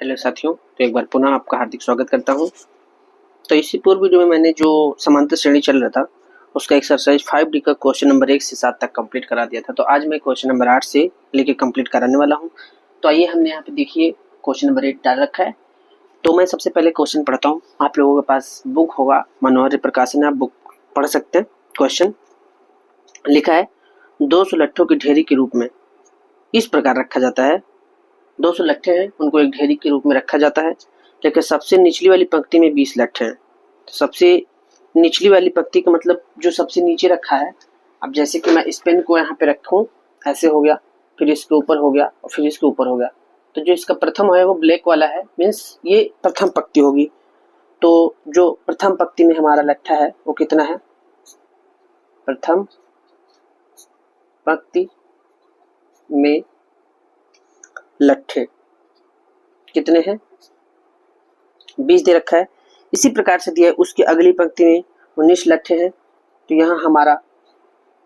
Hello साथियों, तो एक बार पुनः आपका हार्दिक स्वागत करता हूं। तो इसी पूर्व वीडियो में मैंने जो समांतर श्रेणी चल रहा था उसका एक्सरसाइज 5D का क्वेश्चन नंबर 1 से 7 तक कंप्लीट करा दिया था। तो आज मैं क्वेश्चन नंबर 8 से लेके कंप्लीट कराने वाला हूं। तो आइए हमने यहाँ पे देखिए क्वेश्चन नंबर 8 डाल रखा है। तो मैं सबसे पहले क्वेश्चन पढ़ता हूँ। आप लोगों के पास बुक होगा, मनोहर प्रकाशन है, आप बुक पढ़ सकते हैं। क्वेश्चन लिखा है 200 लट्ठों की ढेरी के रूप में इस प्रकार रखा जाता है। 200 लट्ठे हैं, उनको एक ढेरी के रूप में रखा जाता है, लेकिन सबसे निचली वाली पंक्ति में 20 लट्ठे हैं। तो सबसे निचली वाली पंक्ति का मतलब जो सबसे नीचे रखा है। अब जैसे कि मैं इस पेन को यहाँ पे रखूं, ऐसे हो गया, फिर इसके ऊपर हो गया और फिर इसके ऊपर हो गया। तो जो इसका प्रथम है वो ब्लैक वाला है, मीन्स ये प्रथम पंक्ति होगी। तो जो प्रथम पंक्ति में हमारा लट्ठा है वो कितना है? प्रथम पंक्ति में लट्ठे कितने हैं? 20 दे रखा है। इसी प्रकार से दिया है उसकी अगली पंक्ति में 19 लट्ठे हैं। तो यहाँ हमारा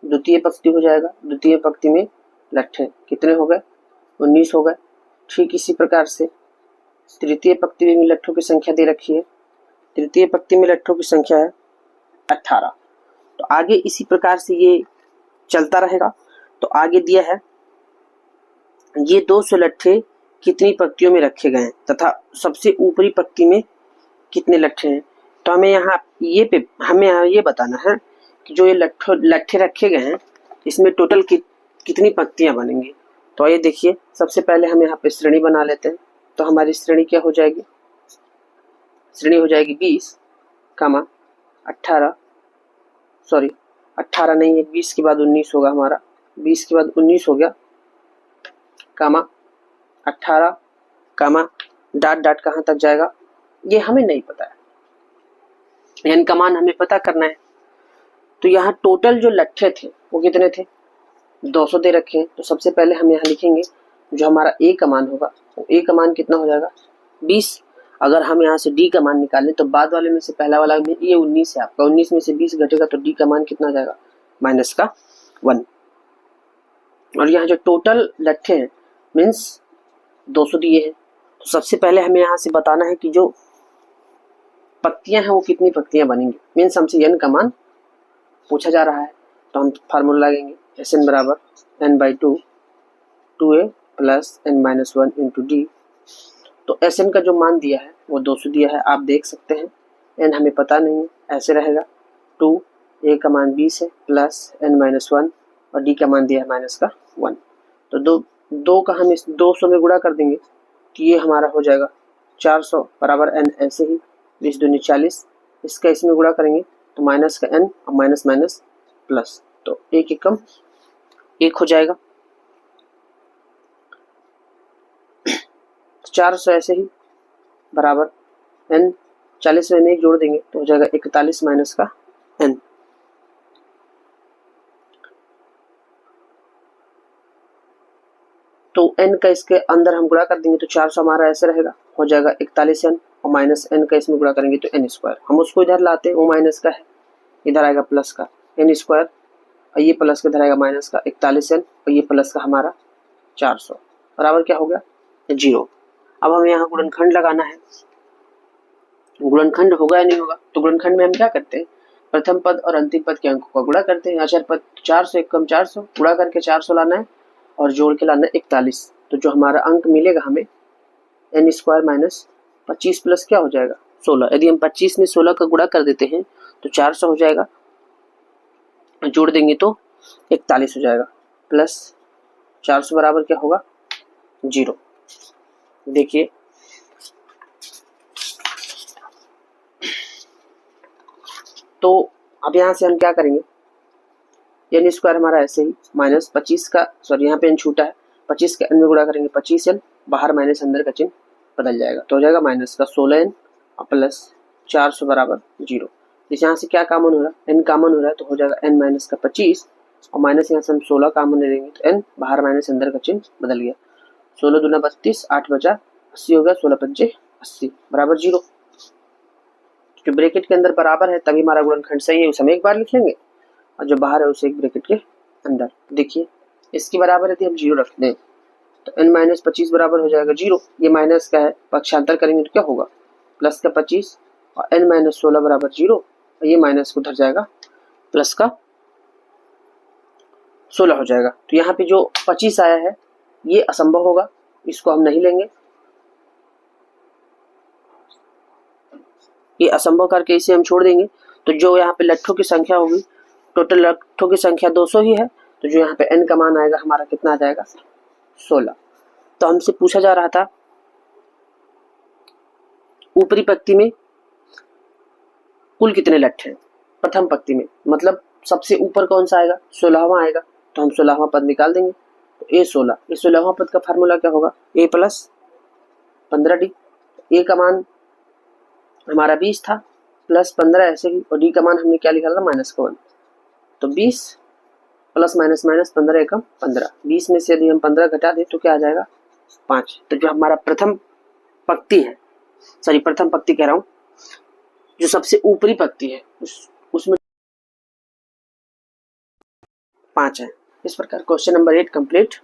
द्वितीय पंक्ति हो जाएगा। द्वितीय पंक्ति में लट्ठे कितने हो गए? 19 हो गए। ठीक इसी प्रकार से तृतीय पंक्ति में लट्ठों की संख्या दे रखी है। तृतीय पंक्ति में लट्ठों की संख्या है 18। तो आगे इसी प्रकार से ये चलता रहेगा। तो आगे दिया है ये 200 लट्ठे कितनी पंक्तियों में रखे गए हैं तथा सबसे ऊपरी पंक्ति में कितने लट्ठे हैं। तो हमें यहाँ ये बताना है कि जो ये लट्ठे रखे गए हैं इसमें टोटल कितनी पंक्तियां बनेंगी। तो ये देखिए, सबसे पहले हम यहाँ पे श्रेणी बना लेते हैं। तो हमारी श्रेणी क्या हो जाएगी? श्रेणी हो जाएगी 20, 18 18 नहीं है, 20 के बाद 19 होगा हमारा। 20 के बाद 19 हो गया, 18, डॉट कहाँ तक जाएगा ये हमें नहीं पता है, एन का मान हमें पता करना है। तो यहाँ टोटल जो लट्ठे थे वो कितने थे? 200 दे रखे हैं। तो सबसे पहले हम यहाँ लिखेंगे जो हमारा ए का मान होगा, वो ए का मान कितना हो जाएगा? 20। अगर हम यहाँ से डी का मान निकालें तो बाद वाले में से पहला वाला में ये 19 है आपका, 19 में से 20 घटेगा तो डी का मान कितना हो जाएगा? -1। और यहाँ जो टोटल लट्ठे हैं मीन्स 200 दिए हैं। तो सबसे पहले हमें यहाँ से बताना है कि जो पंक्तियां हैं वो कितनी पंक्तियां बनेंगी। मीन्स हमसे n का मान पूछा जा रहा है। तो हम फार्मूला लगेंगे Sn बराबर n/2 2a plus n-1 into D. तो Sn का जो मान दिया है वो 200 दिया है, आप देख सकते हैं। n हमें पता नहीं है, ऐसे रहेगा 2, a का मान 20 है प्लस n-1 और d का मान दिया है -1। तो दो का हम इस 200 में गुणा कर देंगे तो ये हमारा हो जाएगा 400 बराबर n। ऐसे ही 20 दूनी 40, इसका इसमें गुणा करेंगे तो माइनस का n और माइनस माइनस प्लस, तो एक एकम 1 हो जाएगा। 400 ऐसे ही बराबर n, 40 में 1 जोड़ देंगे तो हो जाएगा 41 माइनस का n। तो n का इसके अंदर हम गुणा कर देंगे तो 400 हमारा ऐसे रहेगा, हो जाएगा 41n और माइनस n का इसमें गुणा करेंगे तो n²। हम उसको इधर लाते हैं, वो माइनस का है, इधर आएगा प्लस का n² और ये प्लस का इधर आएगा माइनस का 41n और ये प्लस का हमारा 400 बराबर क्या हो गया? 0। अब हमें यहाँ गुणनखंड लगाना है। गुणनखंड होगा या नहीं होगा? तो गुणनखंड में हम क्या करते हैं? प्रथम पद और अंतिम पद के अंकों का गुणा करते हैं। अचर पद 400 एकम 400 गुणा करके 400 लाना है और जोड़ के लाना 41। तो जो हमारा अंक मिलेगा हमें n² माइनस 25 प्लस क्या हो जाएगा? 16। यदि हम 25 में 16 का गुणा कर देते हैं तो 400 हो जाएगा, जोड़ देंगे तो 41 हो जाएगा प्लस 400 बराबर क्या होगा? 0। देखिए तो अब यहाँ से हम क्या करेंगे? n² हमारा ऐसे ही माइनस 25 का यहाँ पे n छूटा है, 25 के n में गुणा करेंगे 25n, बाहर माइनस अंदर का चिन्ह बदल जाएगा तो हो जाएगा माइनस का 16n और प्लस 400 बराबर 0। इस यहाँ से क्या कॉमन हो रहा है? n कॉमन हो रहा है तो हो जाएगा n माइनस का 25 और माइनस यहाँ से हम 16 कॉमन ले लेंगे तो n, बाहर माइनस अंदर का चिन्ह बदल गया। 16 दूना 32, 8 बचा 80 हो गया, 16 पंचे 80 बराबर 0। जो ब्रैकेट के अंदर बराबर है तभी हमारा गुणनखंड सही है, उसे हम एक बार लिख लेंगे और जो बाहर है उसे एक ब्रैकेट के अंदर। देखिए इसके बराबर यदि हम 0 रख दें तो n-25 बराबर हो जाएगा 0। ये माइनस का है, पक्षांतर करेंगे तो क्या होगा, प्लस का 25 और n-16 बराबर 0, और ये माइनस को उधर जाएगा, प्लस का 16 हो जाएगा। तो यहाँ पे जो 25 आया है ये असंभव होगा, इसको हम नहीं लेंगे, ये असंभव करके इसे हम छोड़ देंगे। तो जो यहाँ पे लट्ठों की संख्या होगी, टोटल लट्ठों की संख्या 200 ही है, तो जो यहाँ पे n का मान आएगा हमारा कितना आ जाएगा, 16। तो हमसे पूछा जा रहा था ऊपरी पंक्ति में कुल कितने लट्ठे हैं, प्रथम पंक्ति में मतलब सबसे ऊपर कौन सा आएगा, 16वां आएगा, तो हम 16वां पद निकाल देंगे। तो A16, इस 16वां पद का फार्मूला क्या होगा, A प्लस 15D। A का मान हमारा 20 था, प्लस 15 ऐसे ही, और D का मान हमने क्या निकाला, -1। तो 20 प्लस माइनस माइनस 15 एकम 15, 20 में से यदि हम 15 घटा दें तो क्या आ जाएगा, 5। तो जो हमारा प्रथम पंक्ति है, सॉरी प्रथम पंक्ति कह रहा हूँ, जो सबसे ऊपरी पंक्ति है उसमें 5 है। इस प्रकार क्वेश्चन नंबर 8 कंप्लीट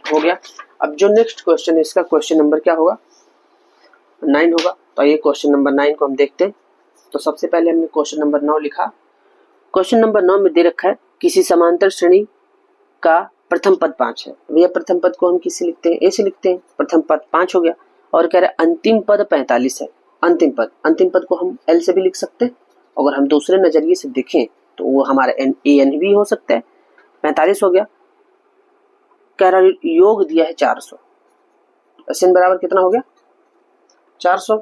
हो गया। अब जो नेक्स्ट क्वेश्चन है इसका क्वेश्चन नंबर क्या होगा, 9 होगा। तो ये क्वेश्चन नंबर 9 को हम देखते हैं। तो सबसे पहले हमने क्वेश्चन नंबर 9 लिखा। क्वेश्चन नंबर 9 में दे रखा है किसी समांतर श्रेणी का प्रथम पद 5 है। भैया प्रथम पद को हम किससे लिखते हैं, ए से लिखते हैं, प्रथम पद 5 हो गया। और कह रहे अंतिम पद 45 है। अंतिम पद को हम एल से भी लिख सकते हैं। अगर हम दूसरे नजरिए से देखें तो वो हमारा एन भी हो सकता है। 45 हो गया। कह रहा योग दिया है 400, एन बराबर कितना हो गया, 400।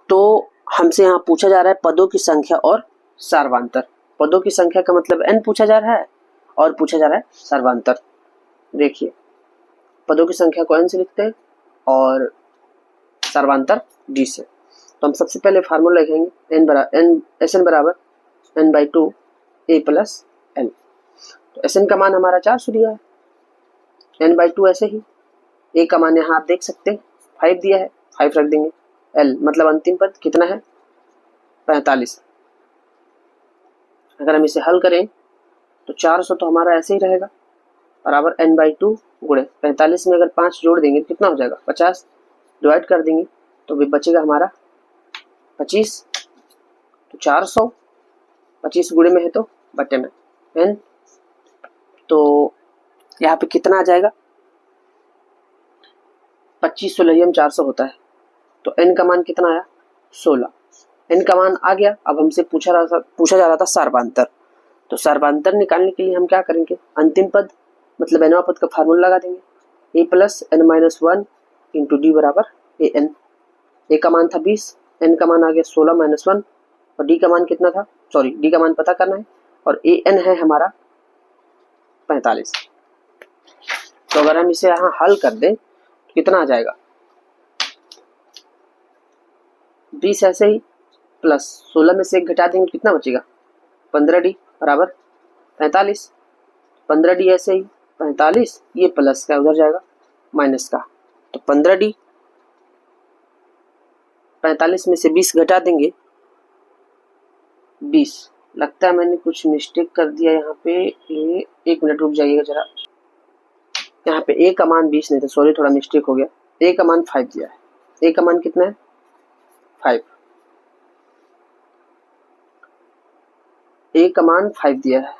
तो हमसे यहाँ पूछा जा रहा है पदों की संख्या और सार्वांतर। पदों की संख्या का मतलब n पूछा जा रहा है और पूछा जा रहा है सार्वांतर। देखिए पदों की संख्या को n से लिखते हैं और सार्वांतर d से। तो हम सबसे पहले फार्मूला लिखेंगे Sn बराबर n/2 a प्लस l। तो Sn का मान हमारा 400 दिया है, n/2 ऐसे ही। a का मान यहाँ आप देख सकते हैं 5 दिया है, 5 रख देंगे। l मतलब अंतिम पद कितना है, 45। अगर हम इसे हल करें तो 400 तो हमारा ऐसे ही रहेगा बराबर n/2 गुणे 45 में अगर 5 जोड़ देंगे कितना हो जाएगा, 50। डिवाइड कर देंगे तो भी बचेगा हमारा 25। तो 400 25 गुणे में है तो बटे में n, तो यहाँ पे कितना आ जाएगा, 25 16 400 होता है। तो n का मान कितना आया, 16। n का मान आ गया। अब हमसे पूछा जा रहा था सार्वांतर। तो सार्वांतर निकालने के लिए हम क्या करेंगे, अंतिम पद मतलब nवां पद का फार्मूला लगा देंगे, a plus n-1 into D बराबर an। a का मान था 20, n का मान आ गया 16 - 1, और d का मान कितना था, सॉरी d का मान पता करना है, और an है हमारा 45। तो अगर हम इसे यहाँ हल कर दें तो कितना आ जाएगा, 20 ऐसे ही प्लस 16 में से 1 घटा देंगे कितना बचेगा, 15d बराबर 45। 15d ऐसे ही 45, ये प्लस का उधर जाएगा माइनस का, तो 15d 45 में से 20 घटा देंगे 20। लगता है मैंने कुछ मिस्टेक कर दिया यहाँ पे, ये 1 मिनट रुक जाइएगा जरा। यहाँ पे a का मान 20 नहीं था, सॉरी थोड़ा मिस्टेक हो गया। a का मान 5 दिया है, a का मान कितना है 5, a का मान 5 दिया है।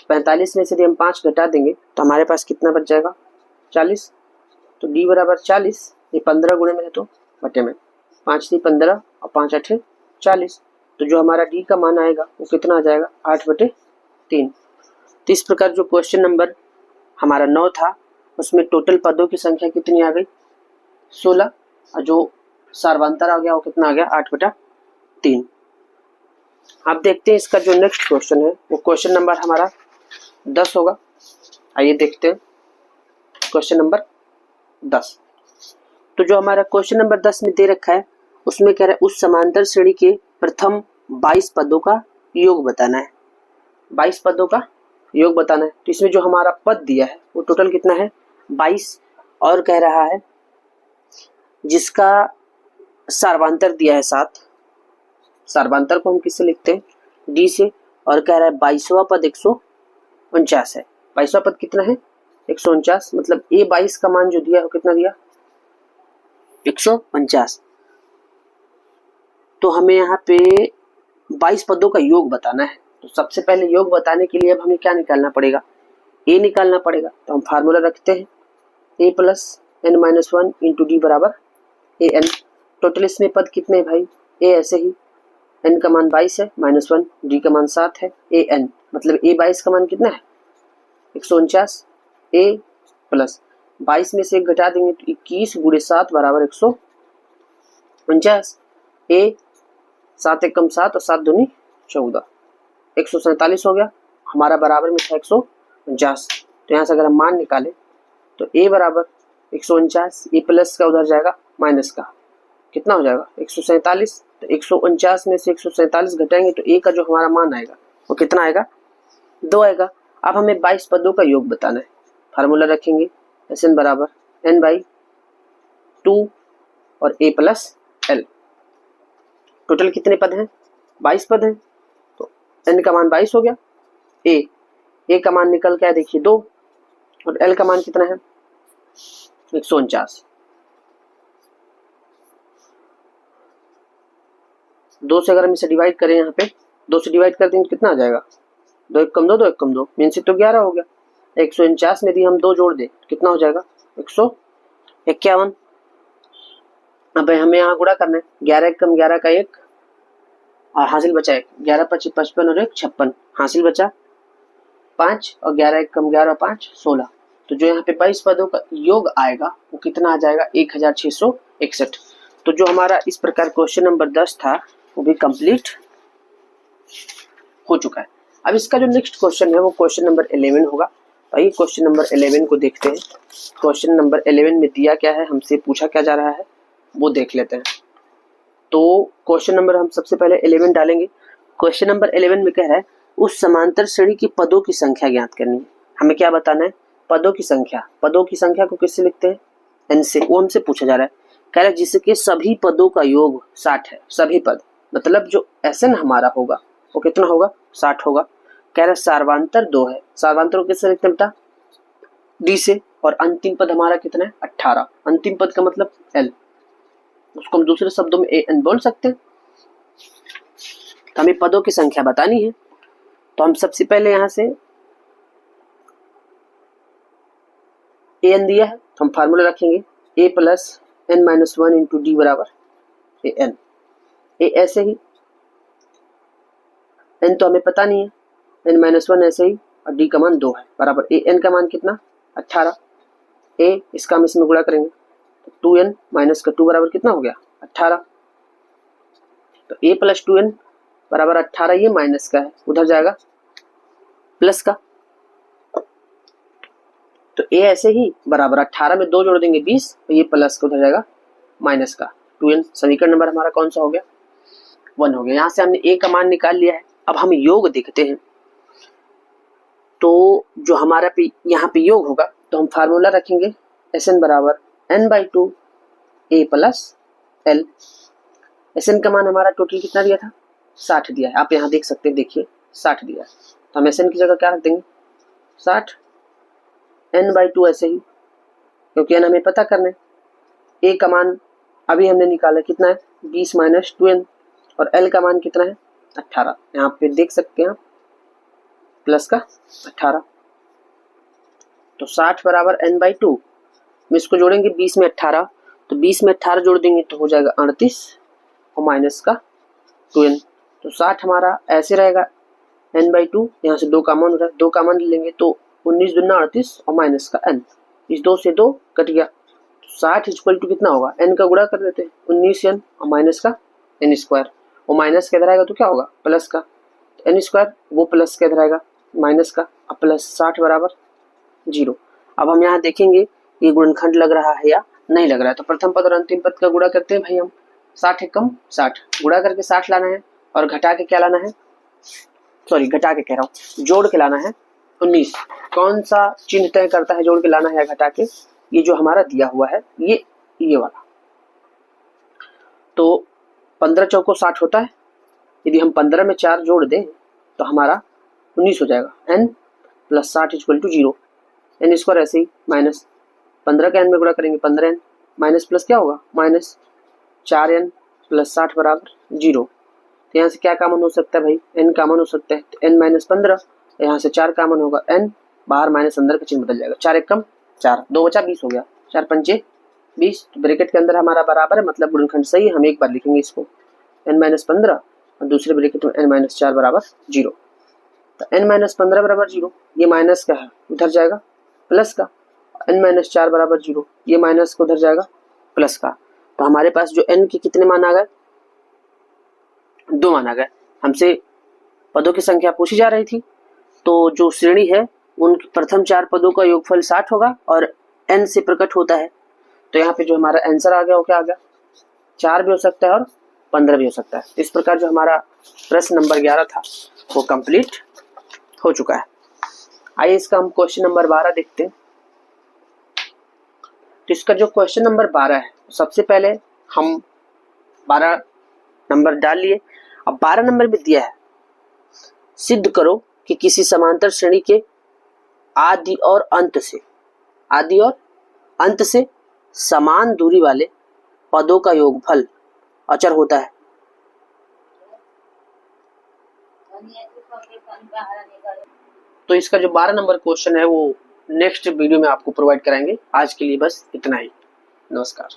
45 में से यदि हम 5 घटा देंगे तो हमारे पास कितना बच जाएगा, 40। तो d बराबर 40, ये 15 गुणे में है तो बटे में, 5 × 15 और 5 × 8 40। तो जो हमारा d का मान आएगा वो कितना आ जाएगा, 8/3। तो इस प्रकार जो क्वेश्चन नंबर हमारा 9 था उसमें टोटल पदों की संख्या कितनी आ गई, 16, और जो सार्वांतर आ गया वो कितना आ गया, 8/3। आप देखते हैं इसका जो नेक्स्ट क्वेश्चन है वो क्वेश्चन नंबर हमारा 10 होगा। आइए देखते हैं क्वेश्चन नंबर 10। तो जो हमारा क्वेश्चन नंबर 10 में दे रखा है उसमें कह रहा है उस समांतर श्रेणी के प्रथम 22 पदों का योग बताना है। 22 पदों का योग बताना है। तो इसमें जो हमारा पद दिया है वो टोटल कितना है, 22, और कह रहा है जिसका सार्वांतर दिया है 7। सार्वांतर को हम किससे लिखते हैं, डी से, और कह रहा है 22वां पद 149 है। 22वां पद कितना है 149, मतलब A22 का मान जो दिया है कितना दिया 149। तो हमें यहाँ पे 22 पदों का योग बताना है। तो सबसे पहले योग बताने के लिए अब हमें क्या निकालना पड़ेगा, A निकालना पड़ेगा। तो हम फार्मूला रखते हैं A plus n minus 1 into D बराबर ए एन। टोटल इसमें पद कितने भाई, A ऐसे ही, n का मान 22 है, माइनस 1, डी का मान 7 है, ए एन मतलब A22 का मान कितना है 149। A प्लस 22 में से 1 घटा देंगे तो 21 गुणे 7 बराबर 149। A 7 एकम 7 और 7 दूनी 14, 147 हो गया। हमारा बराबर में था 149। तो यहाँ से अगर हम मान निकालें तो A बराबर 149, ए प्लस का उधर जाएगा माइनस का, कितना हो जाएगा 147। तो 149 में से 147 घटाएंगे तो A का जो हमारा मान आएगा वो कितना आएगा 2 आएगा। अब हमें 22 पदों का योग बताना है। फार्मूला रखेंगे Sn बराबर n/2 और A प्लस L। टोटल कितने पद हैं 22 पद हैं। तो n का मान 22 हो गया, A का मान निकल के आया देखिए 2 और L का मान कितना है 149। 2 से अगर हम इसे डिवाइड करें, यहाँ पे 2 से डिवाइड कर देंगे कितना आ जाएगा 2 एक कम 2 2 एक कम 2 मीन से तो 11 हो गया। 149 में यदि हम 2 जोड़ दें कितना हो जाएगा 151। अब हमें यहाँ गुणा करना है, 11 एक कम 11 का 1 और हासिल बचा 1, 11 25 55 और 1 56, हासिल बचा 5 और 11 एक कम 11 और 5 16। तो जो यहाँ पे 22 पदों का योग आएगा वो कितना आ जाएगा 1661। तो जो हमारा इस प्रकार क्वेश्चन नंबर 10 था वो भी कंप्लीट हो चुका है। अब इसका जो नेक्स्ट क्वेश्चन है वो क्वेश्चन नंबर 11 होगा। आइए क्वेश्चन नंबर 11 को देखते हैं। क्वेश्चन नंबर 11 में दिया क्या है, हमसे पूछा क्या जा रहा है वो देख लेते हैं। तो क्वेश्चन नंबर हम सबसे पहले 11 डालेंगे। क्वेश्चन नंबर 11 में कह रहा है उस समांतर श्रेणी की पदों की संख्या ज्ञात करनी है। हमें क्या बताना है पदों की संख्या। पदों की संख्या को किससे लिखते हैं n से, वो हमसे पूछा जा रहा है। कह रहा है जिसके सभी पदों का योग 60 है। सभी पद मतलब जो Sn हमारा होगा वो कितना होगा 60 होगा। कह रहा है सार्वांतर 2 है। सार्वांतर को किससे लिखते हैं बेटा D से। और अंतिम पद हमारा कितना है 18। अंतिम पद का मतलब L, उसको हम दूसरे शब्दों में an बोल सकते हैं। तो हमें पदों की संख्या बतानी है। तो हम सबसे पहले यहां से an दिया है तो हम फार्मूला रखेंगे a plus n minus 1 into D बराबर an। a ऐसे ही, n तो हमें पता नहीं है, n माइनस 1 ऐसे ही और d का मान 2 है बराबर an का मान कितना 18। a इसका हम इसमें गुणा करेंगे तो 2n माइनस का 2 बराबर कितना हो गया 18। तो a प्लस 2n बराबर 18, ये माइनस का है उधर जाएगा प्लस का। तो a ऐसे ही बराबर 18 में 2 जोड़ देंगे 20 तो ये प्लस का उधर जाएगा माइनस का 2n। समीकरण नंबर हमारा कौन सा हो गया 1 हो गया। यहाँ से हमने a का मान निकाल लिया है। अब हम योग देखते हैं। तो जो हमारा यहाँ पे योग होगा तो हम फार्मूला रखेंगे Sn बराबर n/2 a plus L। Sn का मान हमारा टोटल कितना दिया था 60 दिया है। आप यहाँ देख सकते हैं, देखिए 60 दिया है। तो हम Sn की जगह क्या रख देंगे 60, n/2 ऐसे ही, क्योंकि n हमें पता करना है। a का मान अभी हमने निकाला कितना है 20 माइनस 2n और L का मान कितना है 18। यहाँ पे देख सकते हैं आप प्लस का 18। तो 60 बराबर n/2 में इसको जोड़ेंगे 20 में 18, तो 20 में 18 जोड़ देंगे तो हो जाएगा 38 और माइनस का 2n। तो 60 हमारा ऐसे रहेगा n/2, यहाँ से 2 कामन हो रहा है, 2 कामन लेंगे तो 19 दूना 38 और माइनस का n, इस 2 से 2 कट गया। 60 इक्वल टू कितना होगा n का गुणा कर देते हैं 19n और माइनस का n स्क्वायर, और माइनस के इधर आएगा तो क्या होगा प्लस का n स्क्वायर, वो प्लस के इधर आएगा माइनस का, अब प्लस 60 बराबर 0। अब हम यहाँ देखेंगे ये गुणनखंड लग रहा है या नहीं लग रहा है। तो प्रथम पद और अंतिम पद का गुणा करते हैं भाई हम, 60 एकम 60 गुणा करके 60 लाना है और घटा के क्या लाना है, सॉरी घटा के कह रहा हूँ, जोड़ के लाना है 19। कौन सा चिन्ह तय करता है जोड़ के लाना है या घटा के, ये जो हमारा दिया हुआ है ये वाला। तो 15 चौको 60 होता है, यदि हम 15 में 4 जोड़ दें तो हमारा 19 हो जाएगा। n plus 60 equal to 0। N square ऐसे ही माइनस 15 का एन में गुणा करेंगे 15n माइनस प्लस क्या होगा माइनस 4n प्लस 60 बराबर 0। तो यहाँ से क्या कॉमन हो सकता है भाई, n कॉमन हो सकता है, तो n माइनस 15, यहाँ से 4 कॉमन होगा, n बाहर माइनस अंदर का चिन्ह बदल जाएगा, 4 एक कम 4, 2 बचा 20 हो गया, 4 पंचे 20। तो ब्रैकेट के अंदर हमारा बराबर है, मतलब गुणनखंड सही है। हम एक बार लिखेंगे इसको n माइनस 15 और दूसरे ब्रैकेट में n माइनस 4 बराबर 0। तो n माइनस 15 बराबर 0, ये माइनस का है उधर जाएगा प्लस का, n माइनस 4 बराबर 0, ये माइनस को उधर जाएगा प्लस का। तो हमारे पास जो n के कितने मान आ गए, 2 मान आ गए। हमसे पदों की संख्या पूछी जा रही थी, तो जो श्रेणी है उन प्रथम 4 पदों का योगफल 60 होगा और n से प्रकट होता है। तो यहाँ पे जो हमारा आंसर आ गया वो क्या आ गया, 4 भी हो सकता है और 15 भी हो सकता है। इस प्रकार जो हमारा प्रश्न नंबर 11 था वो कंप्लीट हो चुका है। आइए इसका हम क्वेश्चन नंबर 12 देखते हैं। तो इसका जो क्वेश्चन नंबर 12 है, सबसे पहले हम 12 नंबर डाल लिए। अब 12 नंबर में दिया है सिद्ध करो कि किसी समांतर श्रेणी के आदि और अंत से समान दूरी वाले पदों का योगफल अचर होता है। तो इसका जो 12 नंबर क्वेश्चन है वो नेक्स्ट वीडियो में आपको प्रोवाइड कराएंगे। आज के लिए बस इतना ही। नमस्कार।